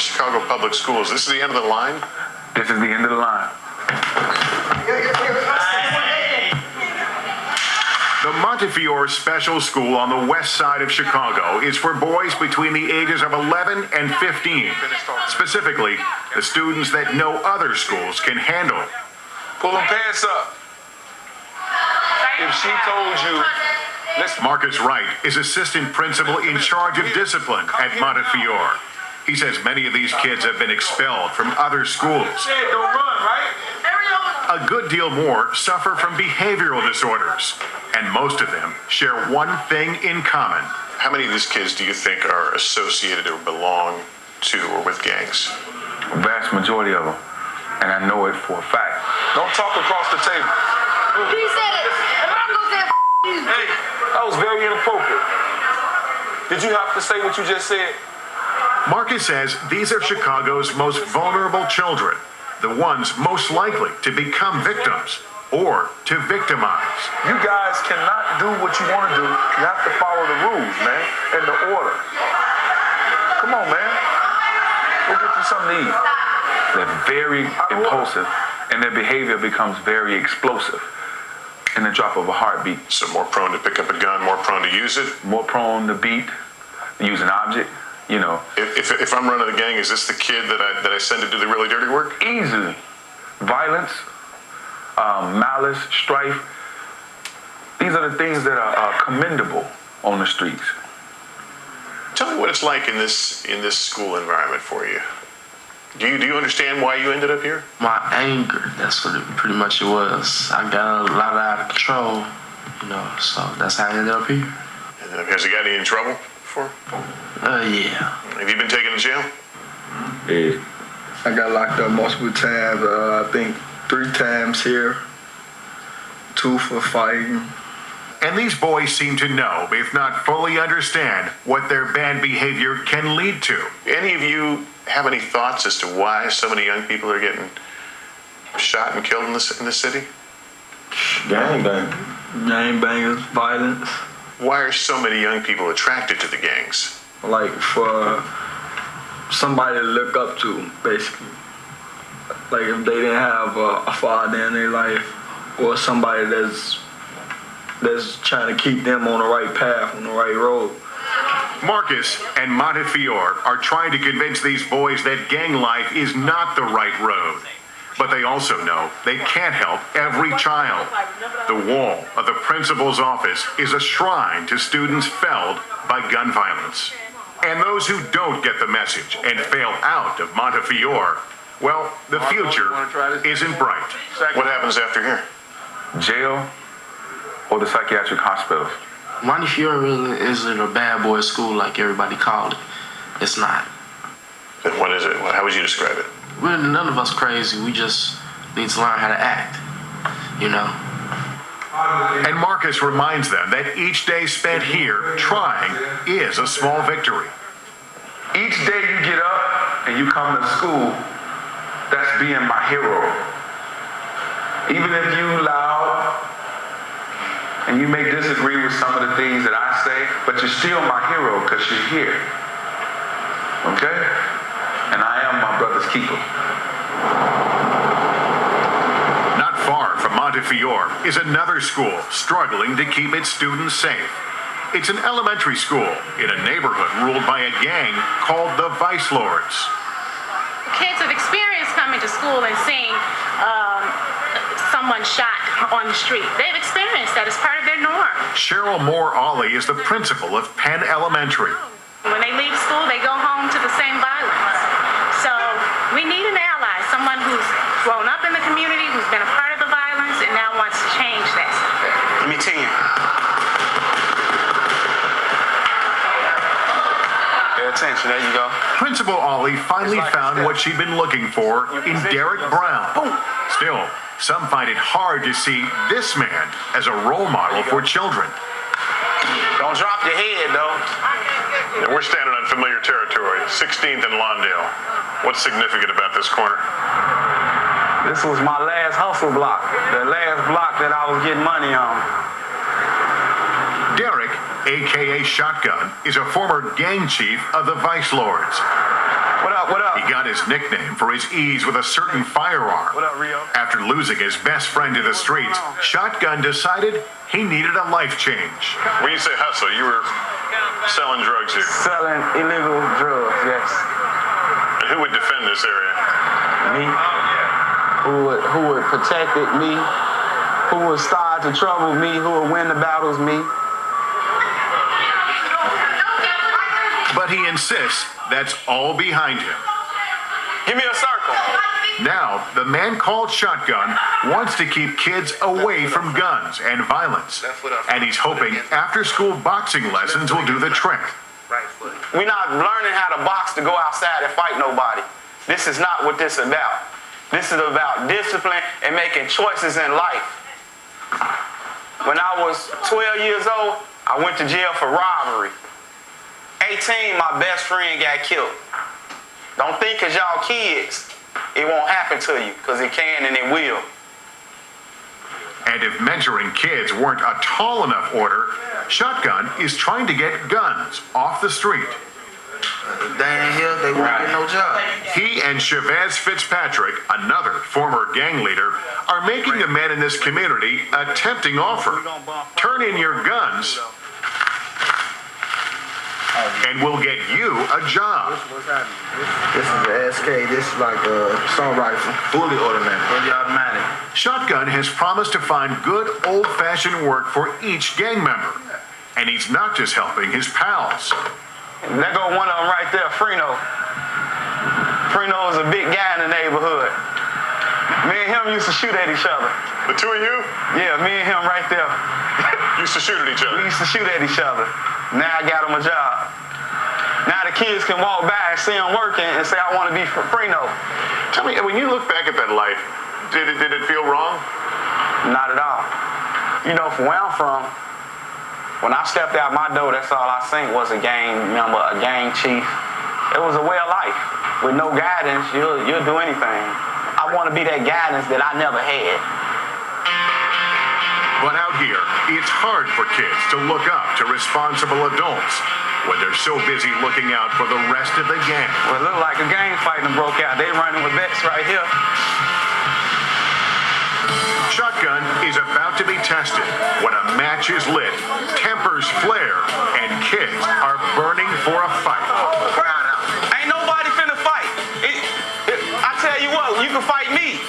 Chicago Public Schools. This is the end of the line? This is the end of the line. The Montefiore Special School on the west side of Chicago is for boys between the ages of 11 and 15. Specifically, the students that no other schools can handle. Pull them pants up. If she told you, Marcus Wright is assistant principal in charge of discipline at Montefiore. He says many of these kids have been expelled from other schools. don't run, right? A good deal more suffer from behavioral disorders, and most of them share one thing in common. How many of these kids do you think are associated or belong to or with gangs? A vast majority of them, and I know it for a fact. Don't talk across the table. He said it. And I'm gonna say you. Hey, that was very inappropriate. Did you have to say what you just said? Marcus says these are Chicago's most vulnerable children, the ones most likely to become victims or to victimize. You guys cannot do what you want to do. You have to follow the rules, man, and the order. Come on, man. Go get you something to eat. They're very impulsive, and their behavior becomes very explosive in the drop of a heartbeat. So more prone to pick up a gun, more prone to use it? More prone to beat, use an object, you know. If I'm running the gang, is this the kid that I send to do the really dirty work? Easily. Violence, malice, strife. These are the things that are commendable on the streets. Tell me what it's like in this school environment for you. Do you understand why you ended up here? My anger, that's what it pretty much it was. I got a lot out of control, you know, so that's how I ended up here. And has he got any in trouble before? Yeah. Have you been taken to jail? Yeah. I got locked up multiple times, I think 3 times here, 2 for fighting. And these boys seem to know, if not fully understand, what their bad behavior can lead to. Any of you have any thoughts as to why so many young people are getting shot and killed in this city? Gangbangers, violence. Why are so many young people attracted to the gangs? Like for somebody to look up to, basically. Like if they didn't have a father in their life, or somebody that's trying to keep them on the right path, on the right road. Marcus and Montefiore are trying to convince these boys that gang life is not the right road. But they also know they can't help every child. The wall of the principal's office is a shrine to students felled by gun violence. And those who don't get the message and fail out of Montefiore, well, the future isn't bright. What happens after here? Jail or the psychiatric hospital. Montefiore really isn't a bad boy school like everybody called it. It's not. Then what is it? How would you describe it? We're none of us crazy. We just need to learn how to act, you know. And Marcus reminds them that each day spent here trying is a small victory. Each day you get up and you come to school, that's being my hero. Even if you loud and you may disagree with some of the things that I say, but you're still my hero because you're here. Okay? And I am my brother's keeper. Not far from Montefiore is another school struggling to keep its students safe. It's an elementary school in a neighborhood ruled by a gang called the Vice Lords. Kids have experienced coming to school and seeing someone shot on the street. They've experienced that as part of their norm. Cheryl Moore Ollie is the principal of Penn Elementary. When they leave school, they go home to the same violence. So we need an ally, someone who's grown up in the community, who's been a part of the violence, and now wants to change that. Give me 10. Pay attention, there you go. Principal Ollie finally found what she'd been looking for in Derek Brown. Still, some find it hard to see this man as a role model for children. Don't drop your head, though. And we're standing on familiar territory, 16th and Lawndale. What's significant about this corner? This was my last hustle block, the last block that I was getting money on. Derek, a.k.a. Shotgun, is a former gang chief of the Vice Lords. What up? What up? He got his nickname for his ease with a certain firearm. What up, Rio? After losing his best friend to the streets, Shotgun decided he needed a life change. When you say hustle, you were selling drugs here. Selling illegal drugs, yes. And who would defend this area? Me. Who would protect it? Me. Who would start the trouble? Me. Who would win the battles? Me. But he insists that's all behind him. Give me a circle. Now, the man called Shotgun wants to keep kids away from guns and violence. And he's hoping after-school boxing lessons will do the trick. We're not learning how to box to go outside and fight nobody. This is not what this is about. This is about discipline and making choices in life. When I was 12 years old, I went to jail for robbery. 18, my best friend got killed. Don't think because y'all kids, it won't happen to you, because it can and it will. And if mentoring kids weren't a tall enough order, Shotgun is trying to get guns off the street. They ain't here, they won't get no job. He and Chavez Fitzpatrick, another former gang leader, are making the men in this community a tempting offer. Turn in your guns, and we'll get you a job. This is the SK, this is like a assault rifle. Fully automatic. Shotgun has promised to find good old-fashioned work for each gang member. And he's not just helping his pals. There go one of them right there, Freno. Freno is a big guy in the neighborhood. Me and him used to shoot at each other. The two of you Yeah, me and him right there. used to shoot at each We other. used to shoot at each other. Now I got him a job. Now the kids can walk by and see him working and say, I want to be Freno. Tell me, when you look back at that life, did it feel wrong? Not at all. You know, from where I'm from, when I stepped out my door, that's all I seen was a gang member, a gang chief. It was a way of life. With no guidance, you'll do anything. I want to be that guidance that I never had. But out here, it's hard for kids to look up to responsible adults when they're so busy looking out for the rest of the gang. Well, it looked like a gang fight done broke out. They running with vets right here. Shotgun is about to be tested when a match is lit, tempers flare, and kids are burning for a fight. Ain't nobody finna fight. I tell you what, you can fight me.